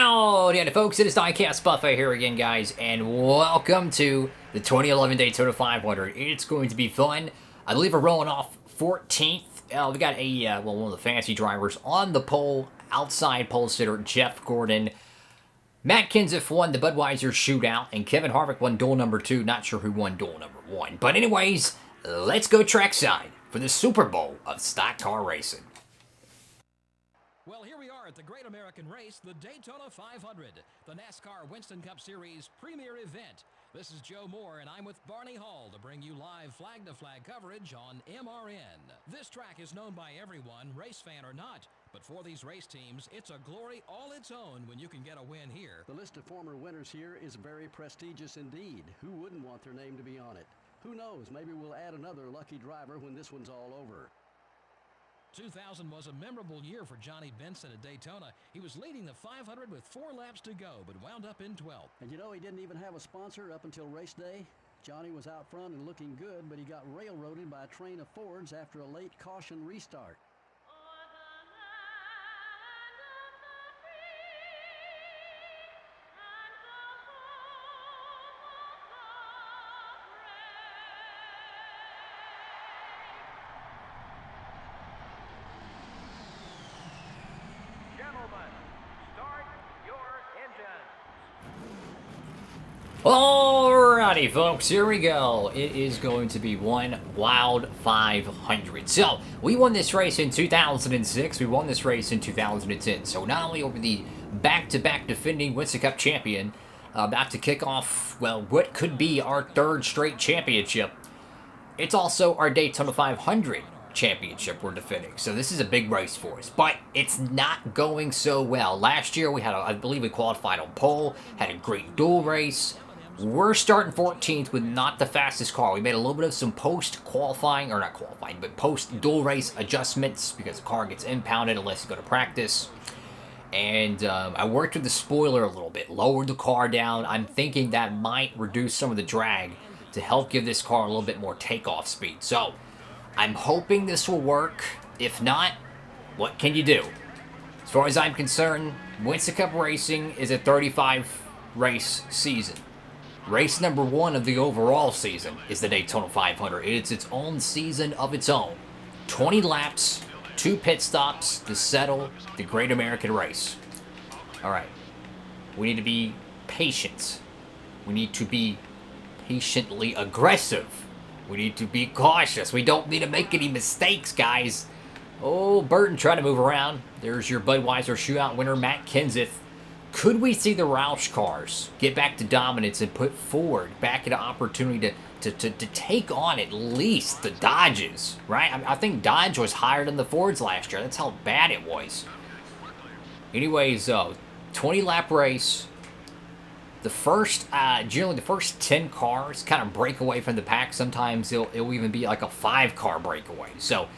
Howdy, folks, it is Diecastbuffet here again, guys, and welcome to the 2011 Daytona 500. It's going to be fun. I believe we're rolling off 14th. We got a one of the fancy drivers on the pole, outside pole sitter, Jeff Gordon. Matt Kenseth won the Budweiser shootout, and Kevin Harvick won duel number 2. Not sure who won duel number 1. But anyways, let's go trackside for the Super Bowl of stock car racing. Well, here we are at the Great American Race, the Daytona 500, the NASCAR Winston Cup Series premier event. This is Joe Moore, and I'm with Barney Hall to bring you live flag-to-flag coverage on MRN. This track is known by everyone, race fan or not. But for these race teams, it's a glory all its own when you can get a win here. The list of former winners here is very prestigious indeed. Who wouldn't want their name to be on it? Who knows, maybe we'll add another lucky driver when this one's all over. 2000 was a memorable year for Johnny Benson at Daytona. He was leading the 500 with 4 laps to go, but wound up in 12th. And you know, he didn't even have a sponsor up until race day. Johnny was out front and looking good, but he got railroaded by a train of Fords after a late caution restart. Alrighty, folks, here we go. It is going to be one wild 500. So, we won this race in 2006. We won this race in 2010. So, not only over the back-to-back defending Winston Cup champion, about to kick off, well, what could be our 3rd straight championship, it's also our Daytona 500 championship we're defending. So, this is a big race for us. But it's not going so well. Last year, we had, I believe we qualified on pole, had a great duel race. We're starting 14th with not the fastest car. We made a little bit of some post-qualifying, or not qualifying, but post-dual race adjustments because the car gets impounded unless you go to practice. And I worked with the spoiler a little bit, lowered the car down. I'm thinking that might reduce some of the drag to help give this car a little bit more takeoff speed. So, I'm hoping this will work. If not, what can you do? As far as I'm concerned, Winston Cup Racing is a 35-race season. Race number 1 of the overall season is the Daytona 500. It's its own season of its own. 20 laps, 2 pit stops to settle the Great American Race. Alright, we need to be patient. We need to be patiently aggressive. We need to be cautious. We don't need to make any mistakes, guys. Oh, Burton trying to move around. There's your Budweiser shootout winner, Matt Kenseth. Could we see the Roush cars get back to dominance and put Ford back into opportunity to take on at least the Dodges, right? I think Dodge was higher than the Fords last year. That's how bad it was. Anyways, 20-lap race. The first, generally the first 10 cars kind of break away from the pack. Sometimes it'll even be like a 5-car breakaway. So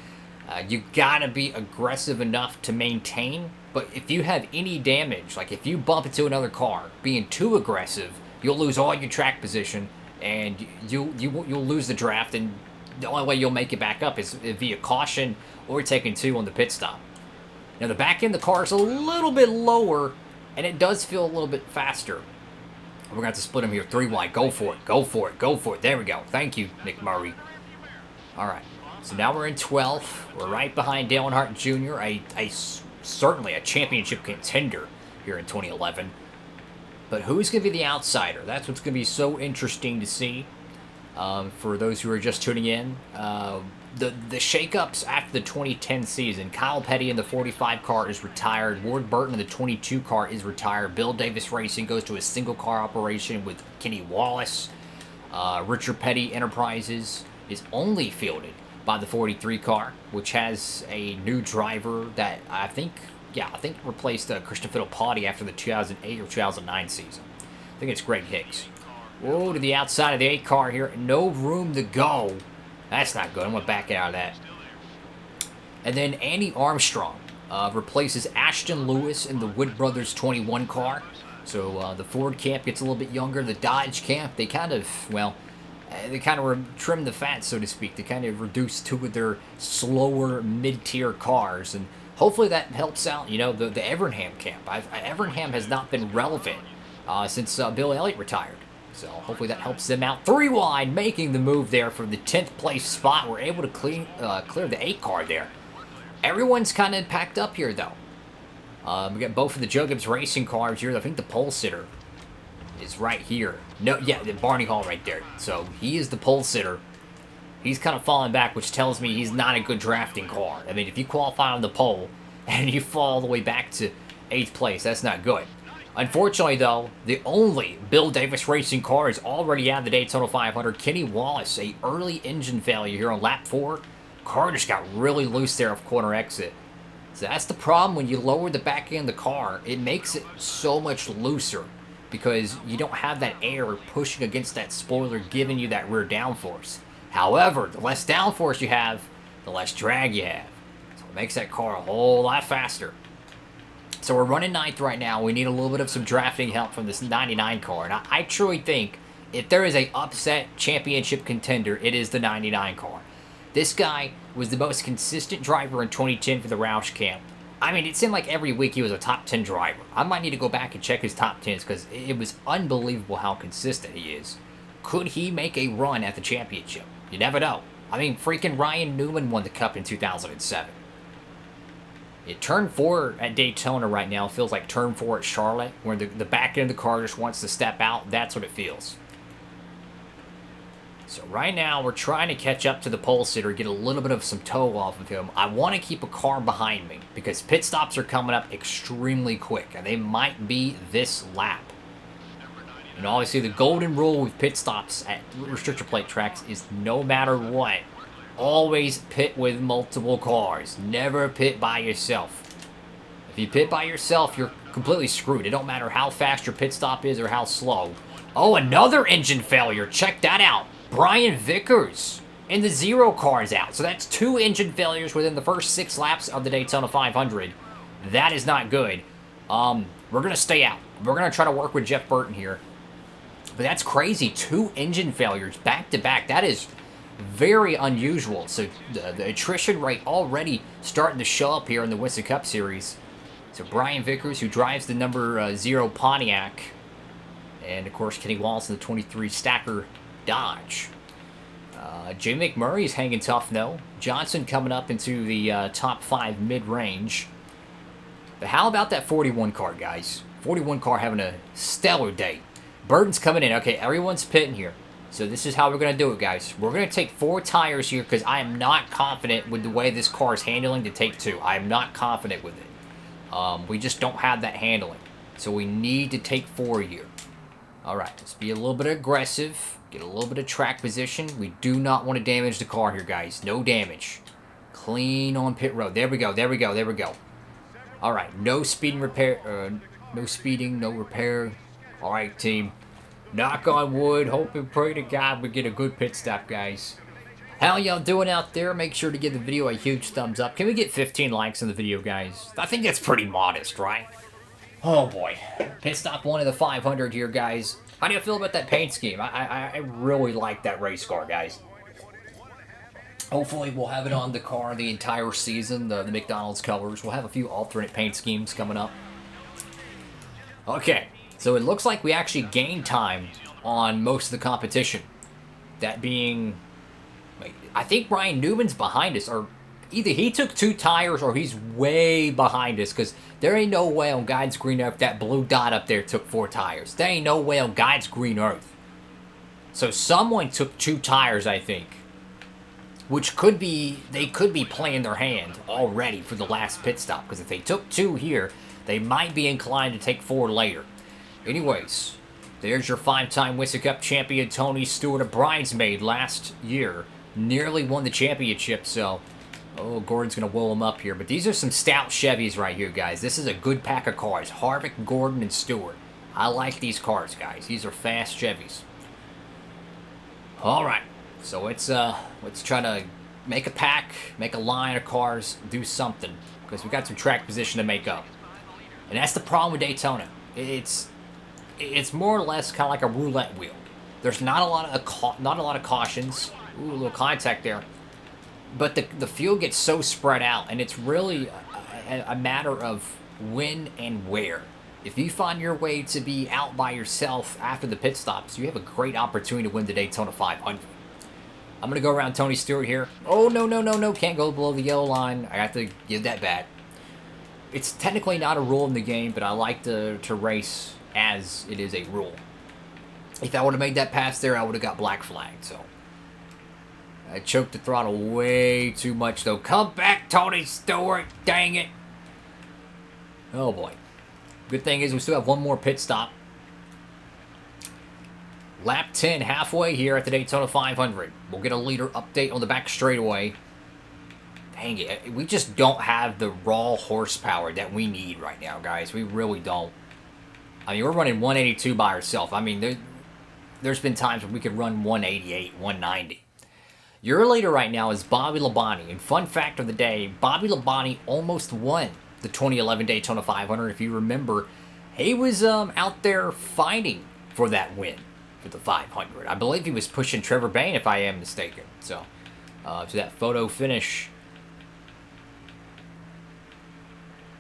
you gotta be aggressive enough to maintain. But if you have any damage, like if you bump into another car, being too aggressive, you'll lose all your track position, and you'll lose the draft. And the only way you'll make it back up is via caution or taking 2 on the pit stop. Now the back end of the car is a little bit lower, and it does feel a little bit faster. We're going to have to split them here 3 wide. Go for it. Go for it. Go for it. There we go. Thank you, Nick Murray. All right. So now we're in 12th. We're right behind Dale Earnhardt Jr., certainly a championship contender here in 2011. But who's going to be the outsider? That's what's going to be so interesting to see. For those who are just tuning in, the shakeups after the 2010 season. Kyle Petty in the 45 car is retired. Ward Burton in the 22 car is retired. Bill Davis Racing goes to a single car operation with Kenny Wallace. Richard Petty Enterprises is only fielded by the 43 car, which has a new driver that I think replaced Christian Fittipaldi after the 2008 or 2009 season. I think it's Greg Hicks. Whoa, to the outside of the 8 car here. No room to go. That's not good. I'm going to back out of that. And then Andy Armstrong replaces Ashton Lewis in the Wood Brothers 21 car. So the Ford camp gets a little bit younger. The Dodge camp, they kind of trimmed the fat, so to speak. They kind of reduced 2 of their slower mid-tier cars and hopefully that helps out, you know, the Evernham camp. Evernham has not been relevant since Bill Elliott retired. So hopefully that helps them out. 3 wide, making the move there for the 10th place spot. We're able to clear the 8 car there. Everyone's kind of packed up here, though. We got both of the Joe Gibbs racing cars here. I think the pole sitter is right here. No, yeah, the Barney Hall right there. So he is the pole sitter. He's kind of falling back, which tells me he's not a good drafting car. I mean, if you qualify on the pole and you fall all the way back to 8th place, that's not good. Unfortunately, though, the only Bill Davis racing car is already out of the Daytona 500. Kenny Wallace, a early engine failure here on lap 4. Car just got really loose there off corner exit. So that's the problem when you lower the back end of the car. It makes it so much looser because you don't have that air pushing against that spoiler, giving you that rear downforce. However, the less downforce you have, the less drag you have. So it makes that car a whole lot faster. So we're running 9th right now. We need a little bit of some drafting help from this 99 car. And I truly think if there is a upset championship contender, it is the 99 car. This guy was the most consistent driver in 2010 for the Roush camp. I mean, it seemed like every week he was a top 10 driver. I might need to go back and check his top 10s because it was unbelievable how consistent he is. Could he make a run at the championship? You never know. I mean, freaking Ryan Newman won the Cup in 2007. Turn 4 at Daytona right now feels like turn 4 at Charlotte, where the back end of the car just wants to step out. That's what it feels. So right now, we're trying to catch up to the pole sitter, get a little bit of some toe off of him. I want to keep a car behind me, because pit stops are coming up extremely quick, and they might be this lap. And obviously, the golden rule with pit stops at restrictor plate tracks is no matter what, always pit with multiple cars. Never pit by yourself. If you pit by yourself, you're completely screwed. It don't matter how fast your pit stop is or how slow. Oh, another engine failure. Check that out. Brian Vickers and the 0 car's out. So that's 2 engine failures within the first 6 laps of the Daytona 500. That is not good. We're going to stay out. We're going to try to work with Jeff Burton here. But that's crazy. 2 engine failures back to back. That is very unusual. So the attrition rate already starting to show up here in the Winston Cup Series. So Brian Vickers, who drives the number 0 Pontiac, and of course Kenny Wallace in the 23 Stacker Dodge. Jay McMurray's hanging tough though. Johnson coming up into the top 5 mid-range. But how about that 41 car, guys? 41 car having a stellar day. Burton's coming in. Okay, everyone's pitting here. So this is how we're going to do it, guys. We're going to take 4 tires here because I am not confident with the way this car is handling to take 2. I am not confident with it. We just don't have that handling. So we need to take 4 here. Alright, let's be a little bit aggressive. Get a little bit of track position. We do not want to damage the car here, guys. No damage. Clean on pit road. There we go, there we go, there we go. Alright, no speeding repair. No speeding, no repair. Alright, team. Knock on wood, hope and pray to God we get a good pit stop, guys. How y'all doing out there? Make sure to give the video a huge thumbs up. Can we get 15 likes on the video, guys? I think that's pretty modest, right? Oh boy. Pit stop 1 of the 500 here, guys. How do you feel about that paint scheme? I really like that race car, guys. Hopefully we'll have it on the car the entire season, the McDonald's colors. We'll have a few alternate paint schemes coming up. Okay. So it looks like we actually gained time on most of the competition. That being, I think Ryan Newman's behind us, or either he took 2 tires or he's way behind us, because there ain't no way on God's green earth that blue dot up there took 4 tires. There ain't no way on God's green earth. So someone took 2 tires, I think, which could be, they could be playing their hand already for the last pit stop, because if they took 2 here, they might be inclined to take 4 later. Anyways, there's your 5-time Winston Cup champion Tony Stewart, a bridesmaid last year. Nearly won the championship, so... Oh, Gordon's going to will him up here. But these are some stout Chevys right here, guys. This is a good pack of cars. Harvick, Gordon, and Stewart. I like these cars, guys. These are fast Chevys. Alright, so let's try to make a pack, make a line of cars, do something. Because we've got some track position to make up. And that's the problem with Daytona. It's more or less kind of like a roulette wheel. There's not a lot of cautions. Ooh, a little contact there. But the field gets so spread out, and it's really a matter of when and where. If you find your way to be out by yourself after the pit stops, you have a great opportunity to win the Daytona 500. I'm going to go around Tony Stewart here. Oh, no, no, no, no. Can't go below the yellow line. I have to give that back. It's technically not a rule in the game, but I like to race as it is a rule. If I would have made that pass there, I would have got black flagged. So I choked the throttle way too much, though. Come back, Tony Stewart. Dang it. Oh, boy. Good thing is we still have one more pit stop. Lap 10, halfway here at the Daytona 500. We'll get a leader update on the back straightaway. Dang it. We just don't have the raw horsepower that we need right now, guys. We really don't. I mean, we're running 182 by ourselves. I mean, there's been times when we could run 188, 190. Your leader right now is Bobby Labonte. And fun fact of the day, Bobby Labonte almost won the 2011 Daytona 500. If you remember, he was out there fighting for that win for the 500. I believe he was pushing Trevor Bayne, if I am mistaken. So, to that photo finish,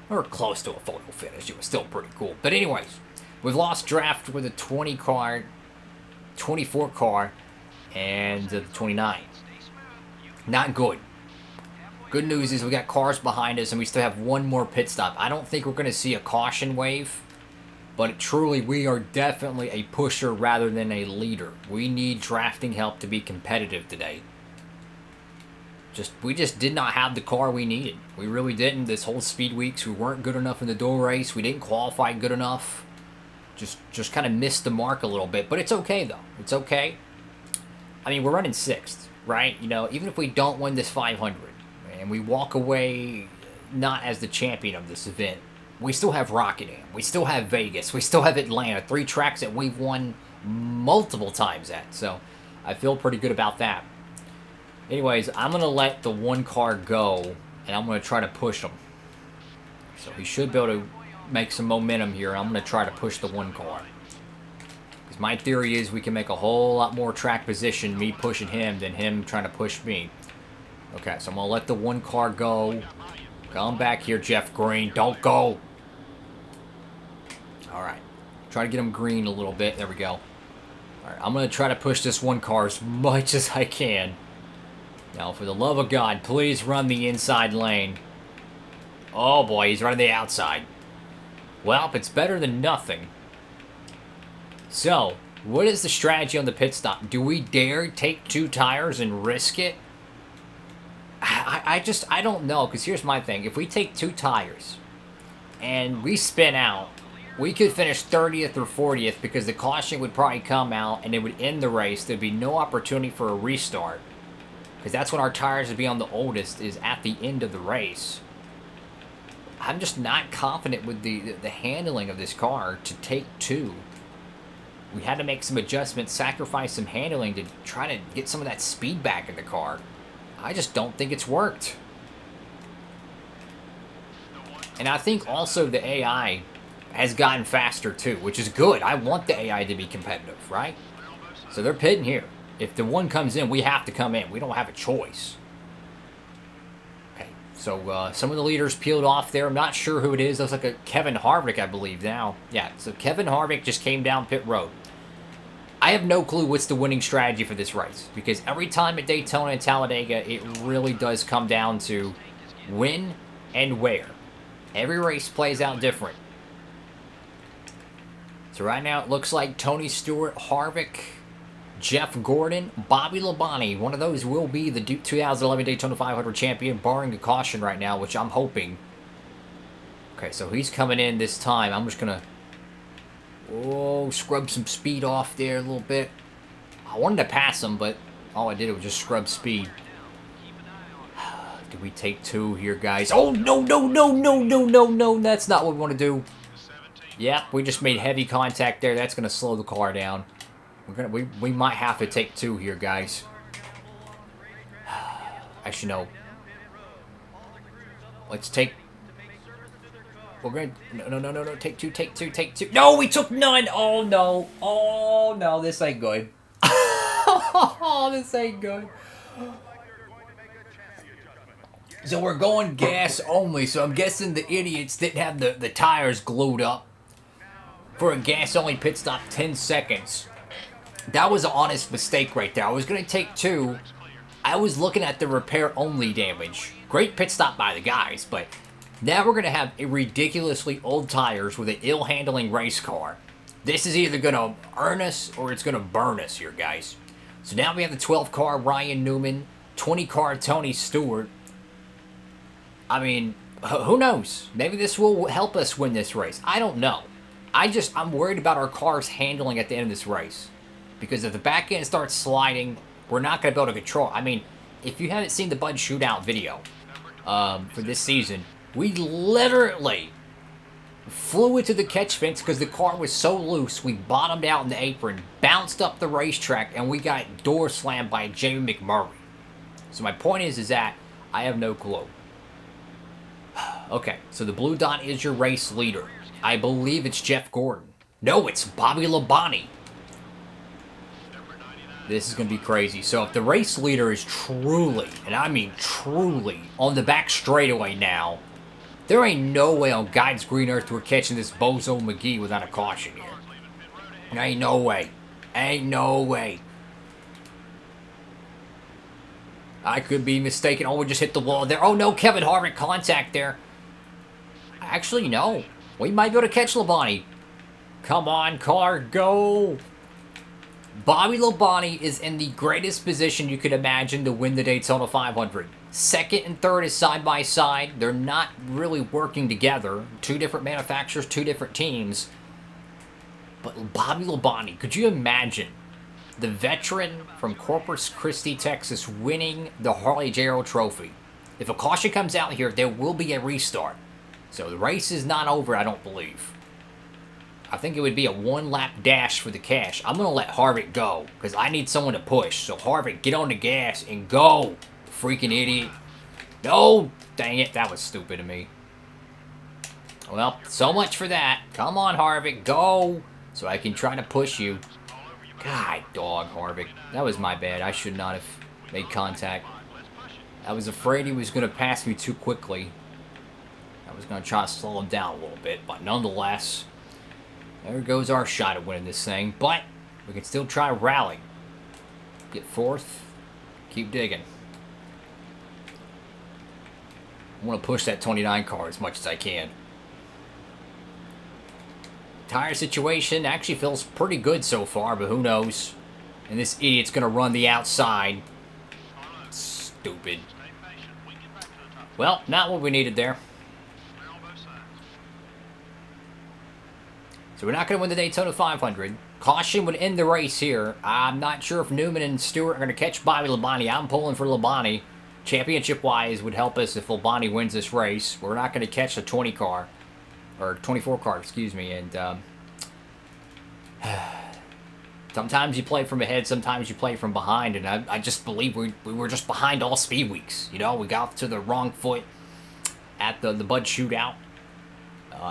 or close to a photo finish, it was still pretty cool. But anyways, we've lost draft with a 20 car, 24 car, and the 29. Not good. Good news is we got cars behind us and we still have one more pit stop. I don't think we're going to see a caution wave, but truly we are definitely a pusher rather than a leader. We need drafting help to be competitive today. We just did not have the car we needed. We really didn't. This whole speed weeks, we weren't good enough in the dual race. We didn't qualify good enough. Just kind of missed the mark a little bit, but it's okay though. It's okay. I mean, we're running 6th, right? You know, even if we don't win this 500, and we walk away not as the champion of this event, we still have Rockingham, we still have Vegas, we still have Atlanta, 3 tracks that we've won multiple times at. So I feel pretty good about that. Anyways, I'm going to let the one car go, and I'm going to try to push him. So he should be able to make some momentum here. I'm going to try to push the one car. Because my theory is we can make a whole lot more track position, me pushing him, than him trying to push me. Okay, so I'm going to let the one car go. Come back here, Jeff Green. Don't go. Alright. Try to get him green a little bit. There we go. Alright, I'm going to try to push this one car as much as I can. Now, for the love of God, please run the inside lane. Oh boy, he's running the outside. Well, it's better than nothing. So, what is the strategy on the pit stop? Do we dare take 2 tires and risk it? I don't know, because here's my thing. If we take 2 tires and we spin out, we could finish 30th or 40th because the caution would probably come out and it would end the race. There'd be no opportunity for a restart, because that's when our tires would be on the oldest, is at the end of the race. I'm just not confident with the handling of this car to take 2. We had to make some adjustments, sacrifice some handling to try to get some of that speed back in the car. I just don't think it's worked. And I think also the AI has gotten faster too, which is good. I want the AI to be competitive, right? So they're pitting here. If the one comes in, we have to come in. We don't have a choice. Okay, so some of the leaders peeled off there. I'm not sure who it is. Looks like a Kevin Harvick, I believe now. Yeah, so Kevin Harvick just came down pit road. I have no clue what's the winning strategy for this race, because every time at Daytona and Talladega, it really does come down to when and where. Every race plays out different. So right now it looks like Tony Stewart, Harvick, Jeff Gordon, Bobby Labonte. One of those will be the 2011 Daytona 500 champion, barring a caution right now, which I'm hoping. Okay, so he's coming in this time. I'm just going to scrub some speed off there a little bit. I wanted to pass him, but all I did was just scrub speed. Do we take 2 here, guys? Oh, no, no, no, no, no, no, no. That's not what we want to do. Yep, we just made heavy contact there. That's going to slow the car down. We might have to take 2 here, guys. Actually, no. Let's take... We're going to... No. Take 2, take 2, take 2. No, we took none. Oh, no. Oh, no. This ain't good. Oh, this ain't good. So we're going gas only, so I'm guessing the idiots didn't have the tires glued up for a gas-only pit stop, 10 seconds. That was an honest mistake right there. I was going to take 2. I was looking at the repair-only damage. Great pit stop by the guys, but now we're going to have a ridiculously old tires with an ill-handling race car. This is either going to earn us or it's going to burn us here, guys. So now we have the 12-car Ryan Newman, 20-car Tony Stewart. I mean, who knows? Maybe this will help us win this race. I don't know. I'm worried about our cars handling at the end of this race. Because if the back end starts sliding, we're not going to be able to control. I mean, if you haven't seen the Bud Shootout video for this season, we literally flew into the catch fence because the car was so loose. We bottomed out in the apron, bounced up the racetrack, and we got door slammed by Jamie McMurray. So my point is that I have no clue. Okay, so the blue dot is your race leader. I believe it's Jeff Gordon. No, it's Bobby Labonte. This is going to be crazy. So if the race leader is truly, and I mean truly, on the back straightaway now, there ain't no way on God's green earth we're catching this Bozo McGee without a caution here. There ain't no way. Ain't no way. I could be mistaken. Oh, we just hit the wall there. Oh, no, Kevin Harvick contact there. Actually, no. We might be able to catch Labonte. Come on, car, go. Bobby Labonte is in the greatest position you could imagine to win the Daytona 500. Second and third is side by side. They're not really working together. 2 different manufacturers, 2 different teams. But Bobby Labonte, could you imagine the veteran from Corpus Christi, Texas, winning the Harley-Davidson Trophy? If a caution comes out here, there will be a restart. So the race is not over, I don't believe. I think it would be a 1-lap dash for the cash. I'm going to let Harvick go because I need someone to push. So Harvick, get on the gas and go. Freaking idiot. No. Dang it. That was stupid of me. Well, so much for that. Come on, Harvick. Go. So I can try to push you. God, dog, Harvick. That was my bad. I should not have made contact. I was afraid he was going to pass me too quickly. I was going to try to slow him down a little bit. But nonetheless, there goes our shot at winning this thing. But we can still try to rally. Get 4th. Keep digging. I want to push that 29 car as much as I can. Tire situation actually feels pretty good so far, but who knows? And this idiot's going to run the outside. Stupid. Well, not what we needed there. So we're not going to win the Daytona 500. Caution would end the race here. I'm not sure if Newman and Stewart are going to catch Bobby Labonte. I'm pulling for Labonte. Championship-wise would help us if Labonte wins this race. We're not going to catch a 20 car. Or 24 car, excuse me. And sometimes you play from ahead, sometimes you play from behind. And I just believe we were just behind all speed weeks. You know, we got to the wrong foot at the Bud Shootout.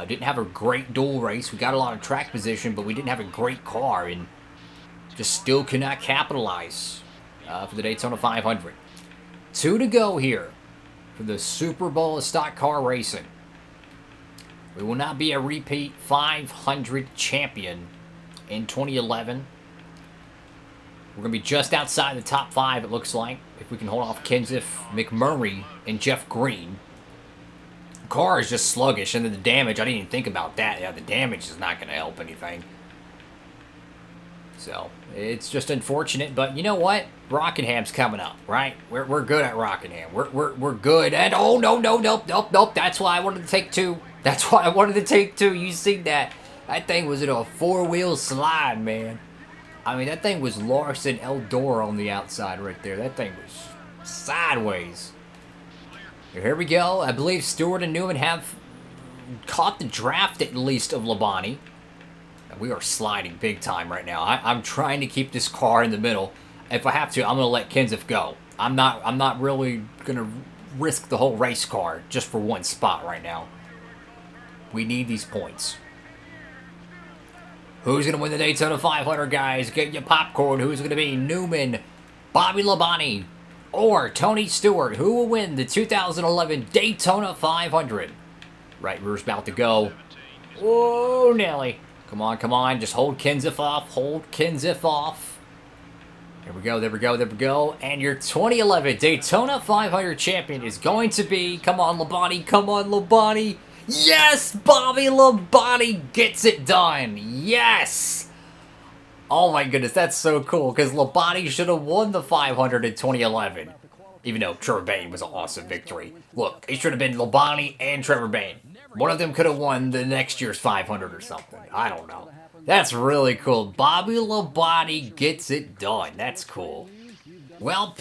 Didn't have a great dual race. We got a lot of track position, but we didn't have a great car. And just still could not capitalize for the Daytona 500. 2 to go here for the Super Bowl of stock car racing. We will not be a repeat 500 champion in 2011. We're going to be just outside the top 5, it looks like, if we can hold off Kenseth, McMurray, and Jeff Green. The car is just sluggish, and then the damage, I didn't even think about that. Yeah, the damage is not going to help anything. So, it's just unfortunate, but you know what? Rockinham's coming up, right? We're good at Rockingham. We're good. And oh, nope. That's why I wanted to take 2. That's why I wanted to take 2. You see that? That thing was in a 4-wheel slide, man. I mean, that thing was Larson Eldora on the outside right there. That thing was sideways. Here we go. I believe Stewart and Newman have caught the draft at least of Labonte. We are sliding big time right now. I'm trying to keep this car in the middle. If I have to, I'm going to let Kenseth go. I'm not really going to risk the whole race car just for one spot right now. We need these points. Who's going to win the Daytona 500, guys? Get your popcorn. Who's going to be? Newman, Bobby Labonte, or Tony Stewart? Who will win the 2011 Daytona 500? Right rear's about to go. Whoa, Nelly. Come on, come on. Just hold Kenseth off. Hold Kenseth off. There we go, there we go, there we go. And your 2011 Daytona 500 champion is going to be... Come on, Labonte. Come on, Labonte. Yes! Bobby Labonte gets it done. Yes! Oh my goodness, that's so cool. Because Labonte should have won the 500 in 2011. Even though Trevor Bayne was an awesome victory. Look, it should have been Labonte and Trevor Bayne. One of them could have won the next year's 500 or something. I don't know. That's really cool. Bobby Labonte gets it done. That's cool. Well,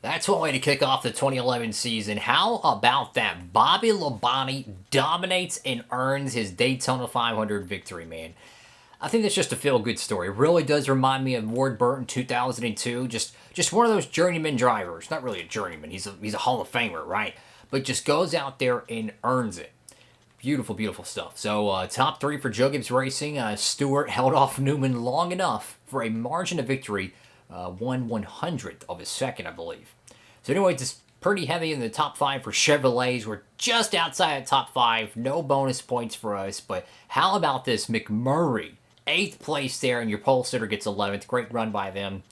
that's one way to kick off the 2011 season. How about that? Bobby Labonte dominates and earns his Daytona 500 victory, man. I think that's just a feel-good story. It really does remind me of Ward Burton 2002. Just one of those journeyman drivers. Not really a journeyman. He's a Hall of Famer, right? But just goes out there and earns it. Beautiful, beautiful stuff. So, top three for Joe Gibbs Racing. Stewart held off Newman long enough for a margin of victory. 1/100th of a second, I believe. So anyway, just pretty heavy in the top five for Chevrolets. We're just outside the top five. No bonus points for us. But how about this? McMurray, 8th place there, and your pole sitter gets 11th. Great run by them.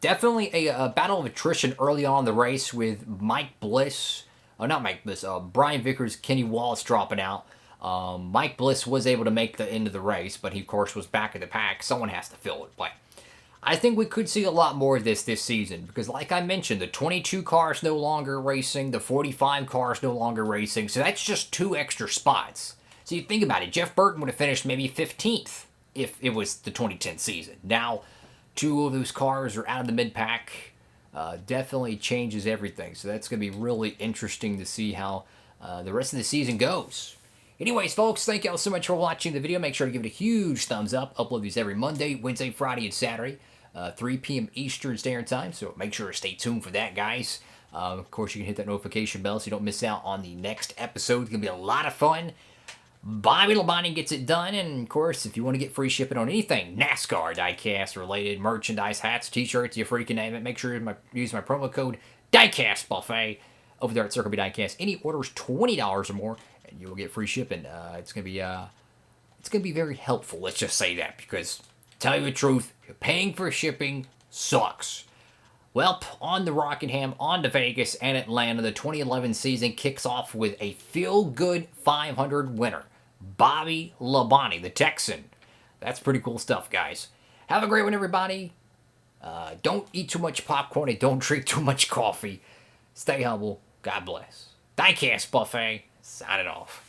Definitely a battle of attrition early on in the race with Mike Bliss. Oh, not Mike Bliss. Brian Vickers, Kenny Wallace dropping out. Mike Bliss was able to make the end of the race, but he, of course, was back in the pack. Someone has to fill it. But I think we could see a lot more of this season because, like I mentioned, the 22 cars no longer racing, the 45 cars no longer racing. So that's just 2 extra spots. So you think about it. Jeff Burton would have finished maybe 15th if it was the 2010 season. Now, 2 of those cars are out of the mid-pack. Definitely changes everything. So that's going to be really interesting to see how the rest of the season goes. Anyways, folks, thank you all so much for watching the video. Make sure to give it a huge thumbs up. Upload these every Monday, Wednesday, Friday, and Saturday, 3 p.m. Eastern Standard Time. So make sure to stay tuned for that, guys. Of course, you can hit that notification bell so you don't miss out on the next episode. It's going to be a lot of fun. Bobby Labonte gets it done, and of course, if you want to get free shipping on anything NASCAR diecast related merchandise, hats, t-shirts, you freaking name it, make sure to use my promo code DIECASTbuffet over there at Circle B Diecast. Any orders $20 or more, and you will get free shipping. It's gonna be very helpful. Let's just say that because, tell you the truth, paying for shipping sucks. Well, on to Rockingham, on to Vegas and Atlanta. The 2011 season kicks off with a feel-good 500 winner, Bobby Labonte, the Texan. That's pretty cool stuff, guys. Have a great one, everybody. Don't eat too much popcorn and don't drink too much coffee. Stay humble. God bless. Diecast Buffet, signing off.